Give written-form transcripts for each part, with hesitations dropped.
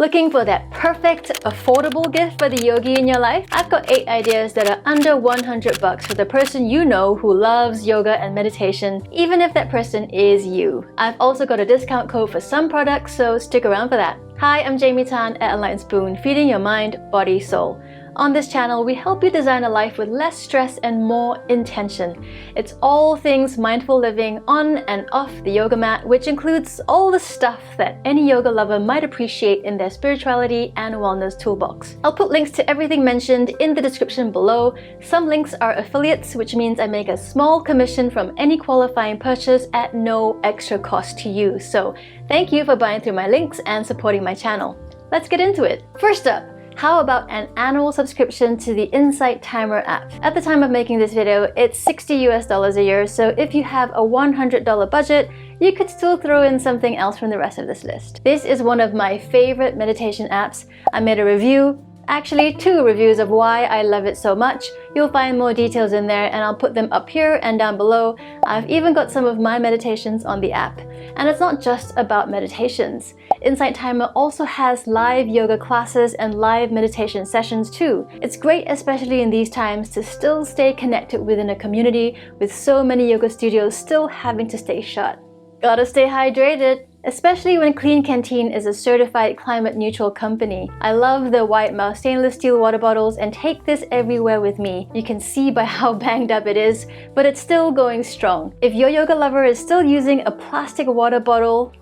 Looking for that perfect, affordable gift for the yogi in your life? I've got 8 ideas that are under $100 for the person you know who loves yoga and meditation, even if that person is you. I've also got a discount code for some products, so stick around for that. Hi, I'm Jaime Tan at Enlightened Spoon, feeding your mind, body, soul. On this channel, we help you design a life with less stress and more intention. It's all things mindful living on and off the yoga mat, which includes all the stuff that any yoga lover might appreciate in their spirituality and wellness toolbox. I'll put links to everything mentioned in the description below. Some links are affiliates, which means I make a small commission from any qualifying purchase at no extra cost to you. So thank you for buying through my links and supporting my channel. Let's get into it. First up, how about an annual subscription to the Insight Timer app? At the time of making this video, it's $60 a year, so if you have a $100 budget, you could still throw in something else from the rest of this list. This is one of my favorite meditation apps. I made a review, actually 2 reviews of why I love it so much. You'll find more details in there and I'll put them up here and down below. I've even got some of my meditations on the app. And it's not just about meditations. Insight Timer also has live yoga classes and live meditation sessions too. It's great, especially in these times, to still stay connected within a community with so many yoga studios still having to stay shut. Gotta stay hydrated, especially when Clean Canteen is a certified climate neutral company. I love the white mouth stainless steel water bottles and take this everywhere with me. You can see by how banged up it is, but it's still going strong. If your yoga lover is still using a plastic water bottle,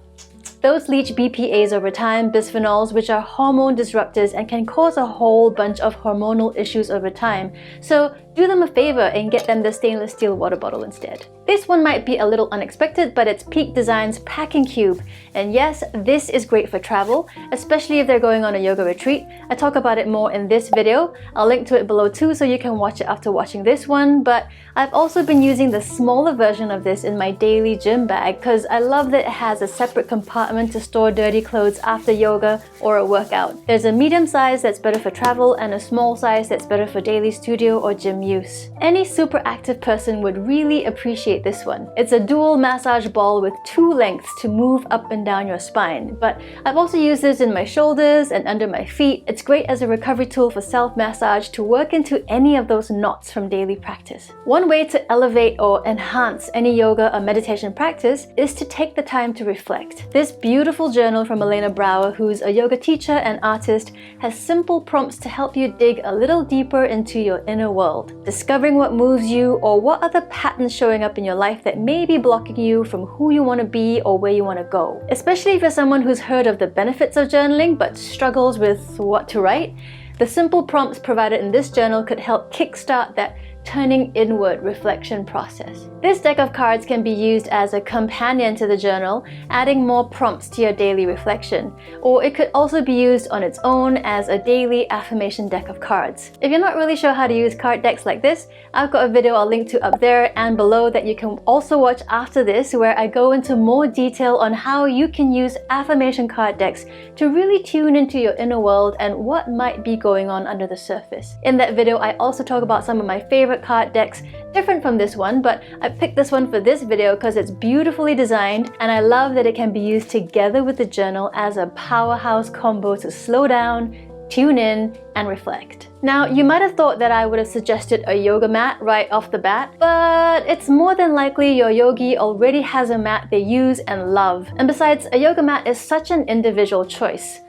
those leach BPAs over time, bisphenols, which are hormone disruptors and can cause a whole bunch of hormonal issues over time. So do them a favor and get them the stainless steel water bottle instead. This one might be a little unexpected, but it's Peak Design's packing cube. And yes, this is great for travel, especially if they're going on a yoga retreat. I talk about it more in this video. I'll link to it below too, so you can watch it after watching this one. But I've also been using the smaller version of this in my daily gym bag because I love that it has a separate compartment to store dirty clothes after yoga or a workout. There's a medium size that's better for travel and a small size that's better for daily studio or gym use. Any super active person would really appreciate this one. It's a dual massage ball with 2 lengths to move up and down your spine, but I've also used this in my shoulders and under my feet. It's great as a recovery tool for self-massage to work into any of those knots from daily practice. One way to elevate or enhance any yoga or meditation practice is to take the time to reflect. This beautiful journal from Elena Brower, who's a yoga teacher and artist, has simple prompts to help you dig a little deeper into your inner world, discovering what moves you or what are the patterns showing up in your life that may be blocking you from who you want to be or where you want to go. Especially if you're someone who's heard of the benefits of journaling but struggles with what to write, the simple prompts provided in this journal could help kickstart that turning inward reflection process. This deck of cards can be used as a companion to the journal, adding more prompts to your daily reflection, or it could also be used on its own as a daily affirmation deck of cards. If you're not really sure how to use card decks like this, I've got a video I'll link to up there and below that you can also watch after this, where I go into more detail on how you can use affirmation card decks to really tune into your inner world and what might be going on under the surface. In that video, I also talk about some of my favorite card decks, different from this one, but I picked this one for this video because it's beautifully designed and I love that it can be used together with the journal as a powerhouse combo to slow down, tune in, and reflect. Now, you might have thought that I would have suggested a yoga mat right off the bat, but it's more than likely your yogi already has a mat they use and love. And besides, a yoga mat is such an individual choice.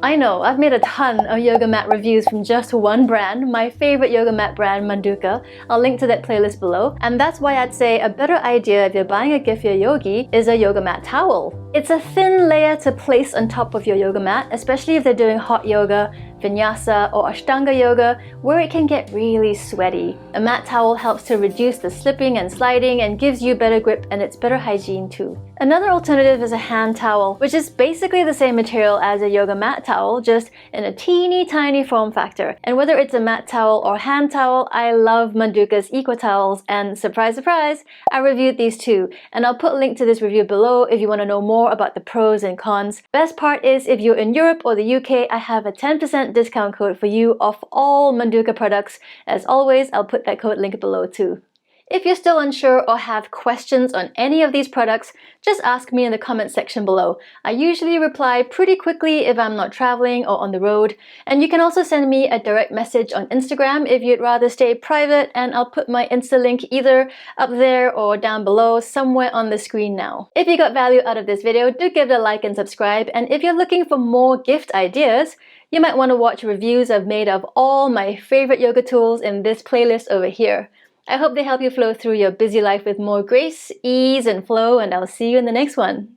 I know, I've made a ton of yoga mat reviews from just one brand, my favorite yoga mat brand, Manduka. I'll link to that playlist below. And that's why I'd say a better idea if you're buying a gift for your yogi is a yoga mat towel. It's a thin layer to place on top of your yoga mat, especially if they're doing hot yoga, vinyasa, or ashtanga yoga, where it can get really sweaty. A mat towel helps to reduce the slipping and sliding and gives you better grip, and it's better hygiene too. Another alternative is a hand towel, which is basically the same material as a yoga mat towel, just in a teeny tiny form factor. And whether it's a mat towel or hand towel, I love Manduka's Eco Towels, and surprise, surprise, I reviewed these too. And I'll put a link to this review below if you want to know more about the pros and cons. Best part is, if you're in Europe or the UK, I have a 10% discount code for you off all Manduka products. As always, I'll put that code link below too. If you're still unsure or have questions on any of these products, just ask me in the comment section below. I usually reply pretty quickly if I'm not traveling or on the road, and you can also send me a direct message on Instagram if you'd rather stay private, and I'll put my Insta link either up there or down below somewhere on the screen now. If you got value out of this video, do give it a like and subscribe, and if you're looking for more gift ideas, you might want to watch reviews I've made of all my favorite yoga tools in this playlist over here. I hope they help you flow through your busy life with more grace, ease, and flow, and I'll see you in the next one.